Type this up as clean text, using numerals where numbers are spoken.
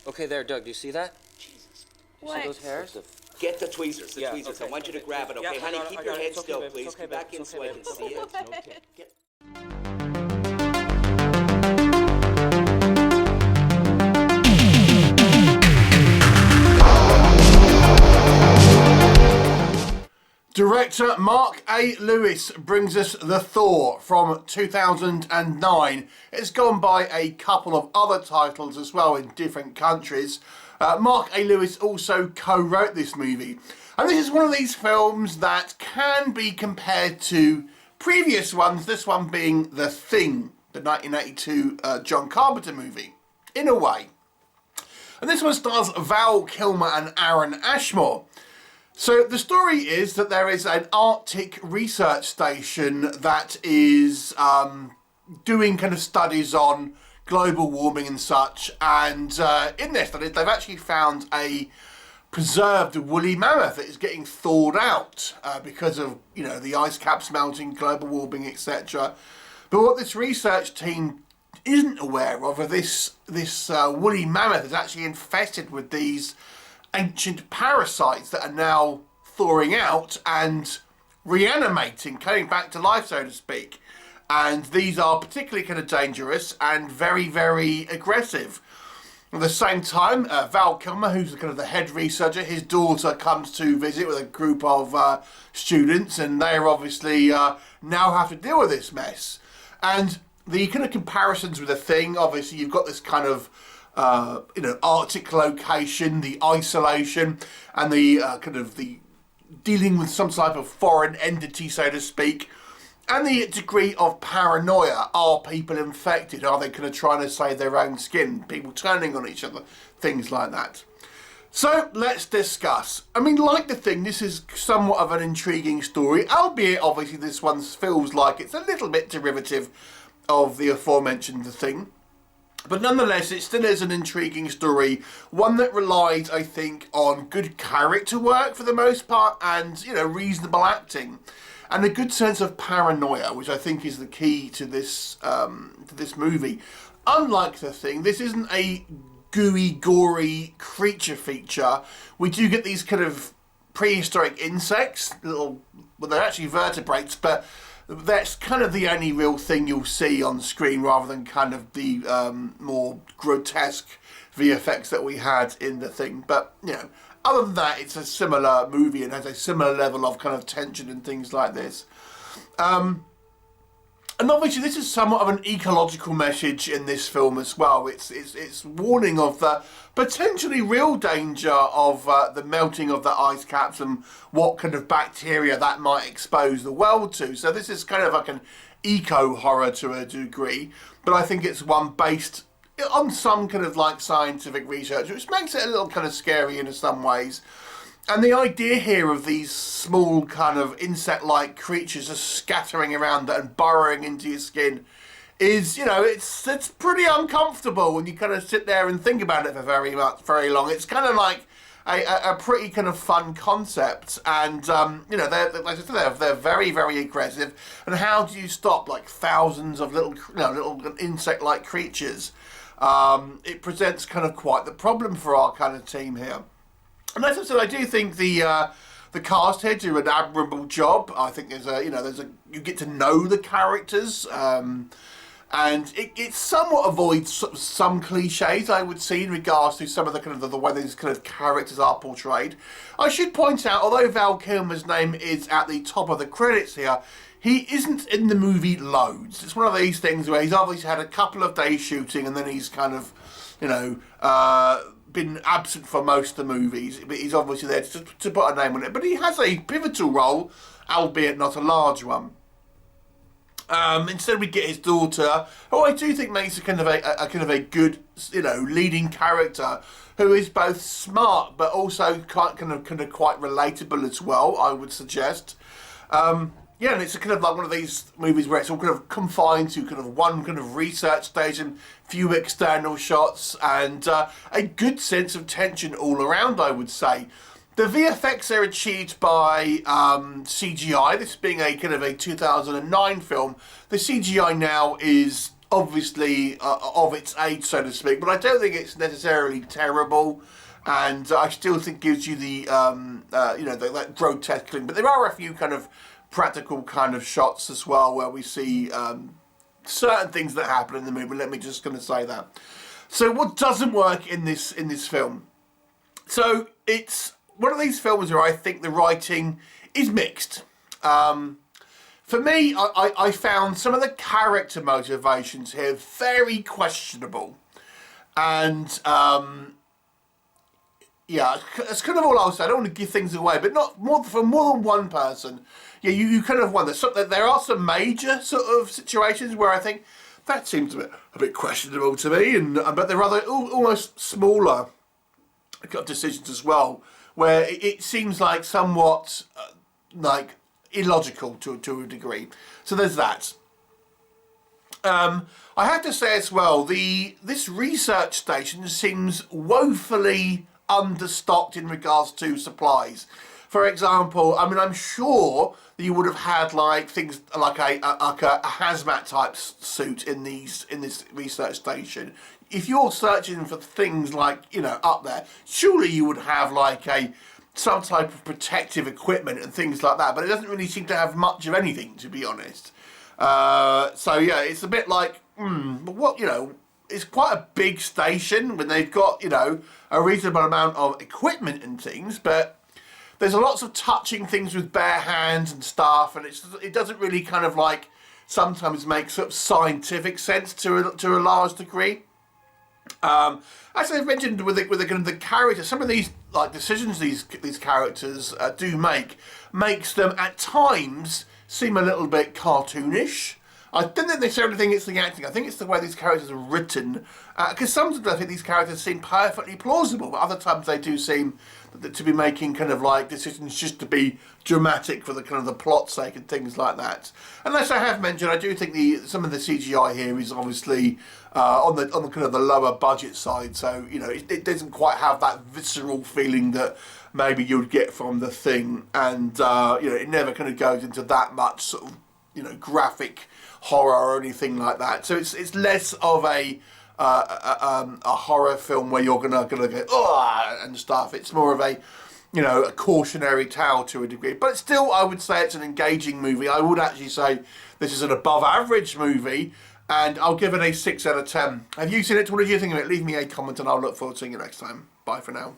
Okay, there, Doug. Do you see that? Jesus. You see those hairs? Get the tweezers, Okay, I want you to grab it, okay? Yeah, Honey, keep your head It's okay, still, babe. please. It's okay, Get back babe. in It's so okay, I babe. can see it. Okay. Get... Director Mark A. Lewis brings us The Thor from 2009. It's gone by a couple of other titles as well in different countries. Mark A. Lewis also co-wrote this movie. And this is one of these films that can be compared to previous ones, this one being The Thing, the 1982 John Carpenter movie, in a way. And this one stars Val Kilmer and Aaron Ashmore. So the story is that there is an Arctic research station that is doing kind of studies on global warming and such, and in their studies they've actually found a preserved woolly mammoth that is getting thawed out because of, you know, the ice caps melting, global warming, etc. But what this research team isn't aware of are this woolly mammoth is actually infested with these ancient parasites that are now thawing out and reanimating, coming back to life, so to speak. And these are particularly kind of dangerous and very, very aggressive. At the same time, Val Kilmer, who's kind of the head researcher, his daughter comes to visit with a group of students, and they are obviously now have to deal with this mess. And the kind of comparisons with The Thing, obviously you've got this kind of Arctic location, the isolation, and the kind of the dealing with some type of foreign entity, so to speak, and the degree of paranoia. Are people infected? Are they kind of trying to save their own skin? People turning on each other, things like that. So let's discuss. I mean, like The Thing, this is somewhat of an intriguing story, albeit obviously this one feels like it's a little bit derivative of the aforementioned The Thing. But nonetheless, it still is an intriguing story, one that relies, I think, on good character work for the most part, and, you know, reasonable acting, and a good sense of paranoia, which I think is the key to this movie. Unlike The Thing, this isn't a gooey, gory creature feature. We do get these kind of prehistoric insects, well, they're actually vertebrates, but that's kind of the only real thing you'll see on screen, rather than kind of the more grotesque VFX that we had in The Thing. But, you know, other than that, it's a similar movie and has a similar level of kind of tension and things like this. And obviously this is somewhat of an ecological message in this film as well. It's warning of the potentially real danger of the melting of the ice caps and what kind of bacteria that might expose the world to. So this is kind of like an eco-horror to a degree, but I think it's one based on some kind of like scientific research, which makes it a little kind of scary in some ways. And the idea here of these small kind of insect-like creatures just scattering around and burrowing into your skin is, you know, it's pretty uncomfortable when you kind of sit there and think about it for very long. It's kind of like a pretty kind of fun concept, and you know, like I said, they're very, very aggressive. And how do you stop like thousands of little insect-like creatures? It presents kind of quite the problem for our kind of team here. And as I said, I do think the cast here do an admirable job. I think you get to know the characters, and it somewhat avoids some cliches, I would say, in regards to some of the kind of the way these kind of characters are portrayed. I should point out, although Val Kilmer's name is at the top of the credits here, he isn't in the movie loads. It's one of these things where he's obviously had a couple of days shooting, and then he's kind of, you know, been absent for most of the movies, but he's obviously there to put a name on it. But he has a pivotal role, albeit not a large one. Instead, we get his daughter, who I do think makes a kind of a good, you know, leading character, who is both smart but also quite relatable as well, I would suggest. Yeah, and it's a kind of like one of these movies where it's all kind of confined to kind of one kind of research station, few external shots, and a good sense of tension all around, I would say. The VFX are achieved by CGI, this being a kind of a 2009 film. The CGI now is obviously of its age, so to speak, but I don't think it's necessarily terrible. And I still think gives you the, that grotesque thing. But there are a few kind of practical kind of shots as well where we see certain things that happen in the movie. Let me just going to say that. So what doesn't work in this film? So it's one of these films where I think the writing is mixed. For me, I found some of the character motivations here very questionable. And... yeah, that's kind of all I'll say. I don't want to give things away, but not more for more than one person. Yeah, you kind of wonder. There are some major sort of situations where I think that seems a bit questionable to me, but there are other almost smaller decisions as well where it seems like somewhat like illogical to a degree. So there's that. I have to say as well, this research station seems woefully understocked in regards to supplies. For example, I mean, I'm sure that you would have had like things like a hazmat type suit in this research station. If you're searching for things like, you know, up there, surely you would have like some type of protective equipment and things like that. But it doesn't really seem to have much of anything, to be honest. So yeah, it's a bit like, what, you know. It's quite a big station when they've got, you know, a reasonable amount of equipment and things, but there's lots of touching things with bare hands and stuff, and it doesn't really kind of like sometimes make sort of scientific sense to a large degree. As I've mentioned with the characters, some of these like decisions these characters do makes them at times seem a little bit cartoonish. I don't necessarily think it's the acting. I think it's the way these characters are written. Because sometimes I think these characters seem perfectly plausible, but other times they do seem to be making kind of like decisions just to be dramatic for the kind of the plot's sake and things like that. And as I have mentioned, I do think some of the CGI here is obviously on the kind of the lower budget side. So you know it doesn't quite have that visceral feeling that maybe you'd get from The Thing, and you know it never kind of goes into that much sort of graphic horror or anything like that. So it's less of a horror film where you're gonna go oh and stuff. It's more of a a cautionary tale to a degree. But still, I would say it's an engaging movie. I would actually say this is an above average movie, and I'll give it a 6 out of 10. Have you seen it? What did you think of it? Leave me a comment and I'll look forward to seeing you next time. Bye for now.